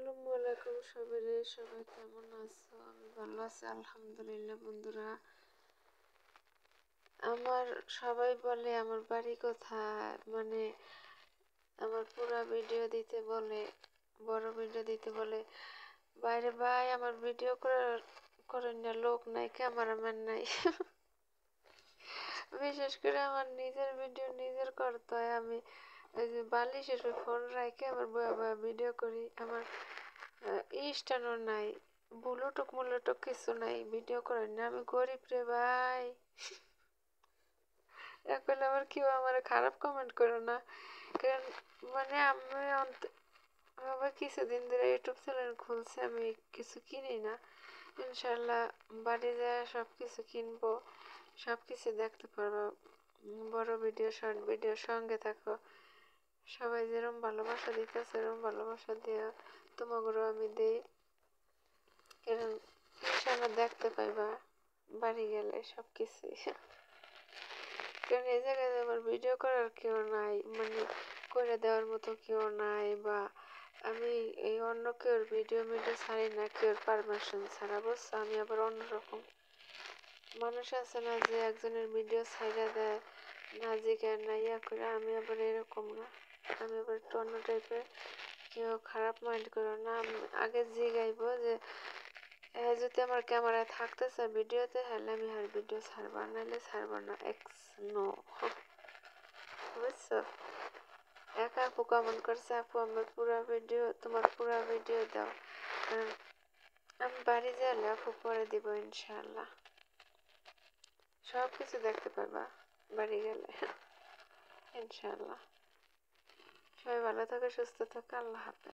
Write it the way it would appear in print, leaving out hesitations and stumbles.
আসসালামু আলাইকুম সবাইরে, সবাই কেমন আছো? আমি ভালো আছি আলহামদুলিল্লাহ। বন্ধুরা, আমার সবাই বলে আমার বাড়ি কোথায়, মানে আমার পুরা ভিডিও দিতে বলে, বড় ভিডিও দিতে বলে। বাইরে ভাই আমার ভিডিও করার না লোক নাই, ক্যামেরাম্যান নাই। বিশেষ করে আমার নিজের ভিডিও নিজের করতে হয়। আমি ওই যে বালিশের ফোন রাখে আবার বয়া বয়া ভিডিও করি। আমার স্ট্যান্ডও নাই, ব্লুটুথ মুলুটুক কিছু নাই, ভিডিও করার না। আমি গরিব রে ভাই। এখন আবার কেউ আমার খারাপ কমেন্ট করো না, কারণ মানে আমি আবার কিছুদিন ধরে ইউটিউব চ্যানেল খুলছে, আমি কিছু কিনি না। ইনশাল্লাহ বাড়ি যায় সব কিছু কিনবো, সব কিছু দেখতে পারবো। বড় ভিডিও শর্ট ভিডিও সঙ্গে থাকো। সবাই যেরকম ভালোবাসা দিতেছে সেরকম ভালোবাসা দিয়ে তোমাগুলো আমি দিই, কারণ ইনশাল্লাহ দেখতে পাইবা বাড়ি গেলে সব কিছুই। কারণ এই জায়গায় আমার ভিডিও করার কেউ নাই, মানে করে দেওয়ার মতো কেউ নাই, বা আমি এই অন্য কেউর ভিডিও ছাড়ি না কেউর পারমিশন ছাড়া, বুঝছো? আমি আবার অন্যরকম মানুষ আছে না, যে একজনের ভিডিও ছাইড়া দেয় না জিজ্ঞার না ইয়া করে। আমি আবার এরকম না, আমি আবার একটু অন্য টাইপের। কেউ খারাপ মাইন্ড করো না। আমি আগে জিগাইবো যে যদি আমার ক্যামেরায় থাকতেছে ভিডিওতে, হলে আমি আর ভিডিও ছাড়বা, নাহলে ছাড়বা না। এক্স নো, বুঝছো? এক আপু কমেন্ট করছে, আপু আমার পুরা ভিডিও, তোমার পুরা ভিডিও দাও। আমি বাড়ি গেলে আপু পরে দিব ইনশাল্লাহ, সব কিছু দেখতে পারবা বাড়ি গেলে ইনশাল্লাহ। সবাই ভালো থাকো, সুস্থ থাকো, আল্লাহ হাফেজ।